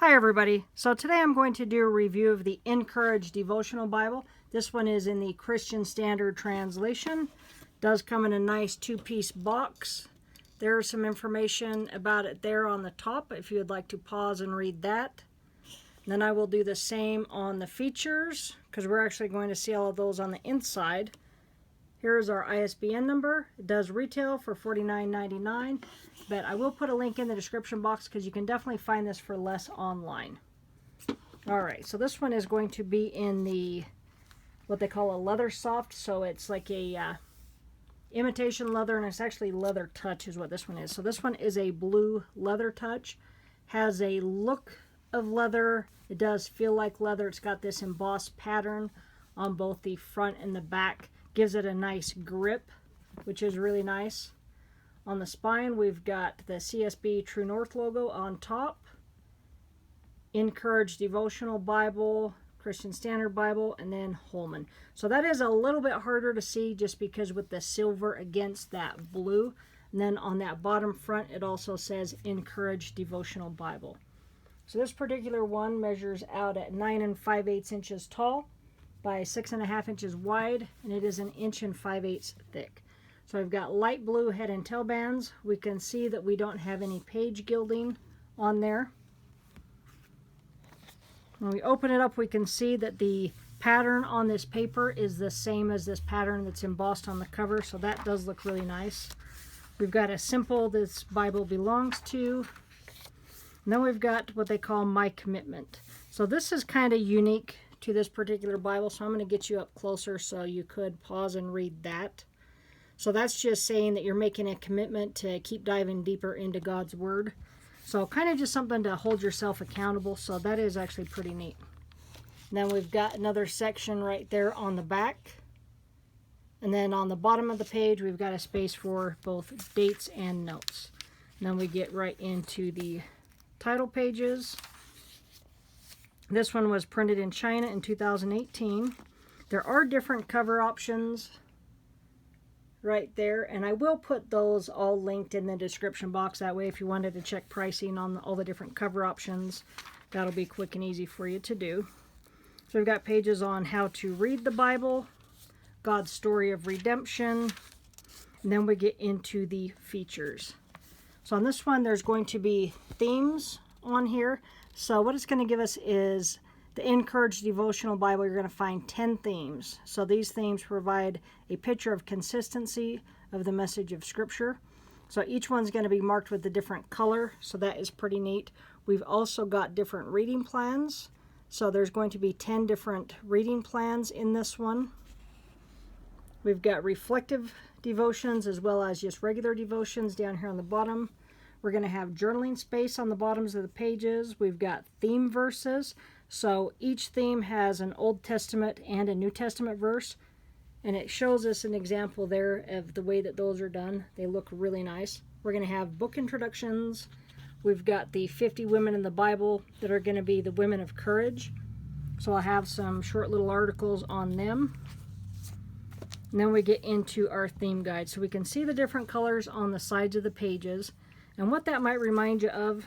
Hi everybody. So today I'm going to do a review of the Encourage Devotional Bible. This one is in the Christian Standard Translation. Does come in a nice two-piece box. There's some information about it there on the top if you would like to pause and read that. Then I will do the same on the features because we're actually going to see all of those on the inside. Here's our ISBN number. It does retail for $49.99, but I will put a link in the description box because you can definitely find this for less online. Alright, so this one is going to be in the, what they call a leather soft, so it's like a imitation leather, and it's actually Leathertouch is what this one is. So this one is a blue Leathertouch. Has a look of leather. It does feel like leather. It's got this embossed pattern on both the front and the back. Gives it a nice grip, which is really nice. On the spine, we've got the CSB True North logo on top. Encourage Devotional Bible, Christian Standard Bible, and then Holman. So that is a little bit harder to see just because with the silver against that blue. And then on that bottom front, it also says Encourage Devotional Bible. So this particular one measures out at 9 5/8 inches tall by 6.5 inches wide, and it is 1 5/8 inches thick. So I've got light blue head and tail bands. We can see that we don't have any page gilding on there. When we open it up, we can see that the pattern on this paper is the same as this pattern that's embossed on the cover, so that does look really nice. We've got a symbol this Bible belongs to. And then we've got what they call My Commitment. So this is kind of unique to this particular Bible, so I'm going to get you up closer so you could pause and read that. So that's just saying that you're making a commitment to keep diving deeper into God's Word. So kind of just something to hold yourself accountable, so that is actually pretty neat. And then we've got another section right there on the back. And then on the bottom of the page, we've got a space for both dates and notes. And then we get right into the title pages. This one was printed in China in 2018. There are different cover options right there, and I will put those all linked in the description box. That way if you wanted to check pricing on all the different cover options, that'll be quick and easy for you to do. So we've got pages on how to read the Bible, God's story of redemption, and then we get into the features. So on this one, there's going to be themes on here. So what it's going to give us is the Encourage Devotional Bible. You're going to find 10 themes. So these themes provide a picture of consistency of the message of Scripture. So each one's going to be marked with a different color. So that is pretty neat. We've also got different reading plans. So there's going to be 10 different reading plans in this one. We've got reflective devotions as well as just regular devotions down here on the bottom. We're going to have journaling space on the bottoms of the pages. We've got theme verses. So each theme has an Old Testament and a New Testament verse. And it shows us an example there of the way that those are done. They look really nice. We're going to have book introductions. We've got the 50 women in the Bible that are going to be the women of courage. So I'll have some short little articles on them. And then we get into our theme guide. So we can see the different colors on the sides of the pages. And what that might remind you of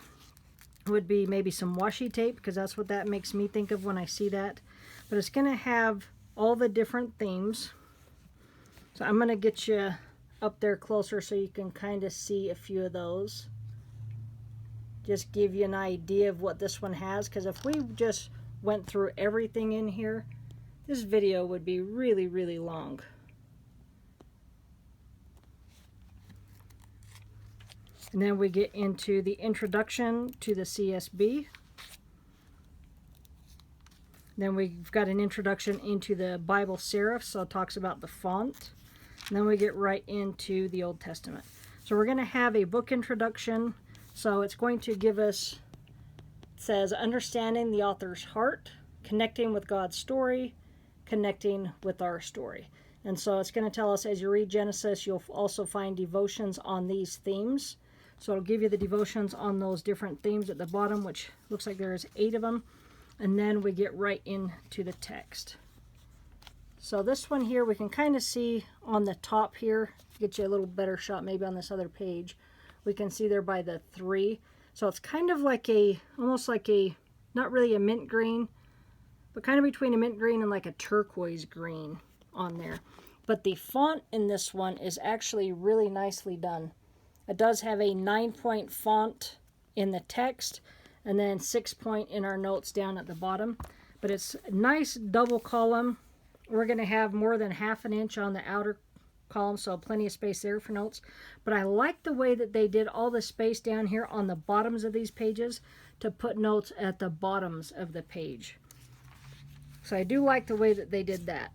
would be maybe some washi tape, because that's what that makes me think of when I see that. But it's going to have all the different themes. So I'm going to get you up there closer so you can kind of see a few of those. Just give you an idea of what this one has, because if we just went through everything in here, this video would be really, really long. And then we get into the introduction to the CSB. Then we've got an introduction into the Bible serif, so it talks about the font. And then we get right into the Old Testament. So we're going to have a book introduction. So it's going to give us, it says, understanding the author's heart, connecting with God's story, connecting with our story. And so it's going to tell us as you read Genesis, you'll also find devotions on these themes. So it'll give you the devotions on those different themes at the bottom, which looks like there's 8 of them. And then we get right into the text. So this one here, we can kind of see on the top here, get you a little better shot maybe on this other page. We can see there by the 3. So it's kind of like almost like a not really a mint green, but kind of between a mint green and like a turquoise green on there. But the font in this one is actually really nicely done. It does have a 9-point font in the text and then 6-point in our notes down at the bottom. But it's a nice double column. We're going to have more than 1/2 inch on the outer column, so plenty of space there for notes. But I like the way that they did all the space down here on the bottoms of these pages to put notes at the bottoms of the page. So I do like the way that they did that.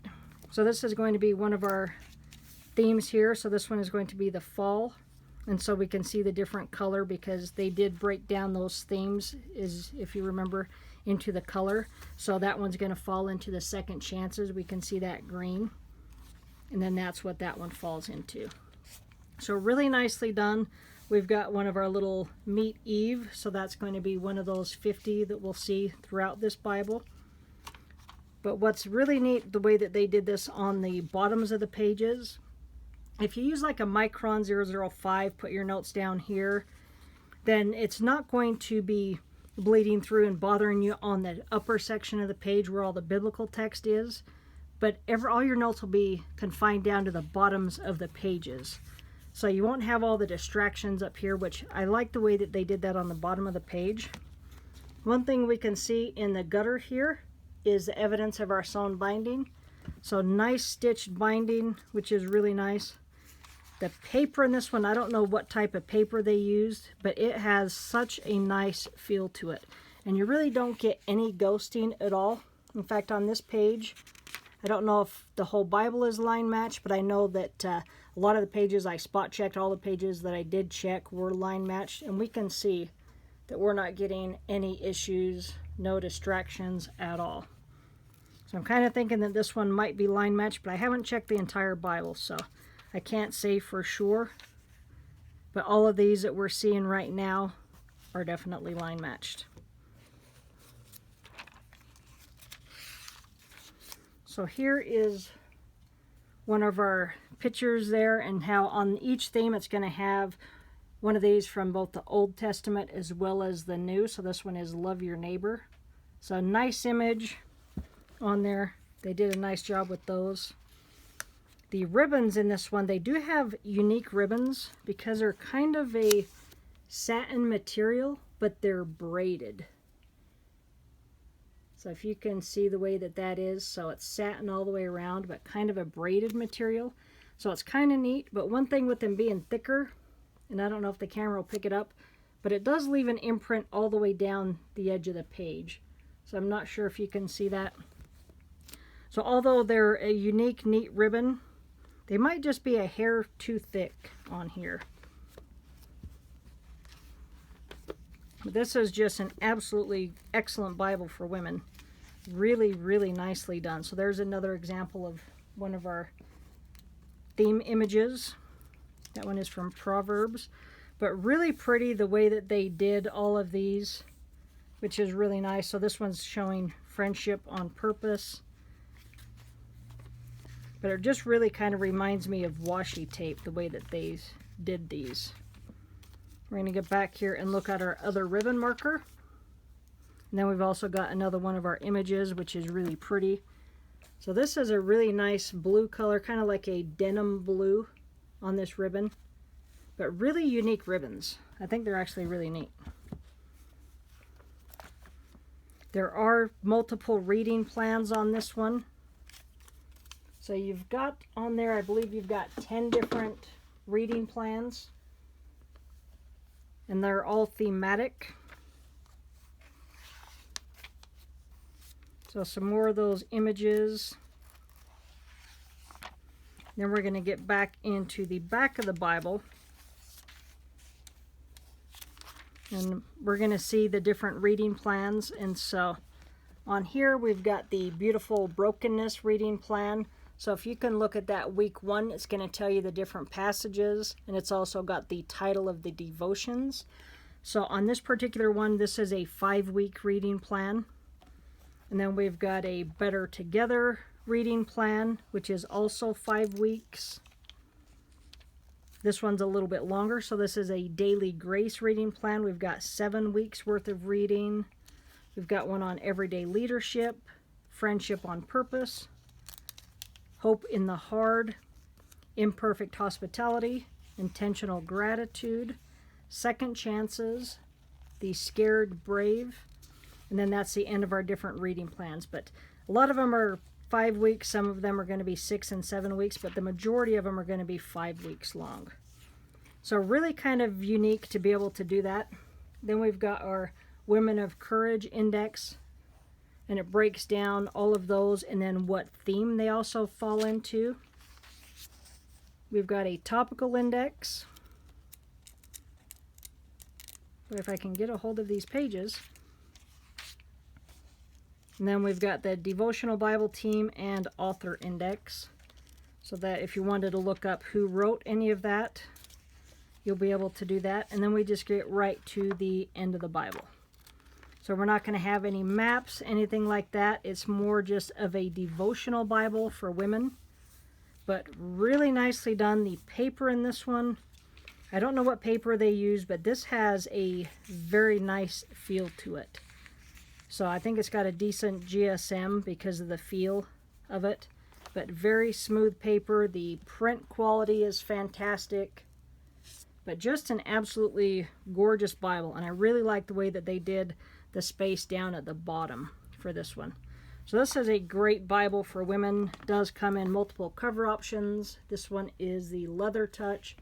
So this is going to be one of our themes here. So this one is going to be the fall. And so we can see the different color because they did break down those themes, if you remember, into the color. So that one's going to fall into the second chances. We can see that green. And then that's what that one falls into. So really nicely done. We've got one of our little Meet Eve. So that's going to be one of those 50 that we'll see throughout this Bible. But what's really neat, the way that they did this on the bottoms of the pages, if you use like a Micron 005, put your notes down here, then it's not going to be bleeding through and bothering you on the upper section of the page where all the biblical text is. But all your notes will be confined down to the bottoms of the pages. So you won't have all the distractions up here, which I like the way that they did that on the bottom of the page. One thing we can see in the gutter here is the evidence of our sewn binding. So nice stitched binding, which is really nice. The paper in this one, I don't know what type of paper they used, but it has such a nice feel to it. And you really don't get any ghosting at all. In fact, on this page, I don't know if the whole Bible is line matched, but I know that a lot of the pages I spot checked, all the pages that I did check were line matched. And we can see that we're not getting any issues, no distractions at all. So I'm kind of thinking that this one might be line matched, but I haven't checked the entire Bible, so I can't say for sure. But all of these that we're seeing right now are definitely line matched. So here is one of our pictures there, and how on each theme it's going to have one of these from both the Old Testament as well as the New. So this one is Love Your Neighbor. So a nice image on there. They did a nice job with those. The ribbons in this one, they do have unique ribbons because they're kind of a satin material, but they're braided. So if you can see the way that that is, so it's satin all the way around, but kind of a braided material. So it's kind of neat, but one thing with them being thicker, and I don't know if the camera will pick it up, but it does leave an imprint all the way down the edge of the page. So I'm not sure if you can see that. So although they're a unique, neat ribbon, they might just be a hair too thick on here. But this is just an absolutely excellent Bible for women. Really, really nicely done. So there's another example of one of our theme images. That one is from Proverbs. But really pretty the way that they did all of these, which is really nice. So this one's showing friendship on purpose. But it just really kind of reminds me of washi tape, the way that they did these. We're going to get back here and look at our other ribbon marker. And then we've also got another one of our images, which is really pretty. So this is a really nice blue color, kind of like a denim blue on this ribbon. But really unique ribbons. I think they're actually really neat. There are multiple reading plans on this one. So you've got on there, I believe you've got 10 different reading plans. And they're all thematic. So some more of those images. Then we're going to get back into the back of the Bible. And we're going to see the different reading plans. And so on here we've got the beautiful brokenness reading plan. So if you can look at that week 1, it's going to tell you the different passages, and it's also got the title of the devotions. So on this particular one, this is a 5-week reading plan. And then we've got a Better Together reading plan, which is also 5 weeks. This one's a little bit longer, so this is a Daily Grace reading plan. We've got 7 weeks worth of reading. We've got one on everyday leadership, friendship on purpose, hope in the hard, imperfect hospitality, intentional gratitude, second chances, the scared brave, and then that's the end of our different reading plans. But a lot of them are 5 weeks, some of them are going to be 6 and 7 weeks, but the majority of them are going to be 5 weeks long. So really kind of unique to be able to do that. Then we've got our Women of Courage Index, and it breaks down all of those and then what theme they also fall into. We've got a topical index. If I can get a hold of these pages. And then we've got the Devotional Bible team and author index, so that if you wanted to look up who wrote any of that, you'll be able to do that. And then we just get right to the end of the Bible. So we're not going to have any maps, anything like that. It's more just of a devotional Bible for women. But really nicely done. The paper in this one, I don't know what paper they use, but this has a very nice feel to it. So I think it's got a decent GSM because of the feel of it. But very smooth paper. The print quality is fantastic. But just an absolutely gorgeous Bible. And I really like the way that they did the space down at the bottom for this one. So this is a great Bible for women. It does come in multiple cover options. This one is the Leathertouch,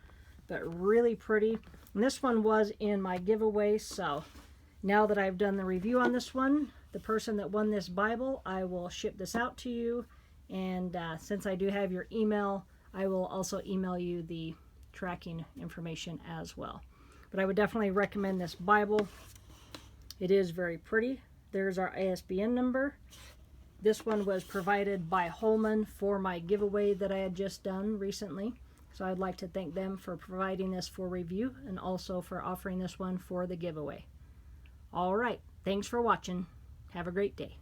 but really pretty. And this one was in my giveaway, so now that I've done the review on this one, the person that won this Bible, I will ship this out to you. And since I do have your email, I will also email you the tracking information as well. But I would definitely recommend this Bible. It is very pretty. There's our ISBN number. This one was provided by Holman for my giveaway that I had just done recently. So I'd like to thank them for providing this for review and also for offering this one for the giveaway. All right. Thanks for watching. Have a great day.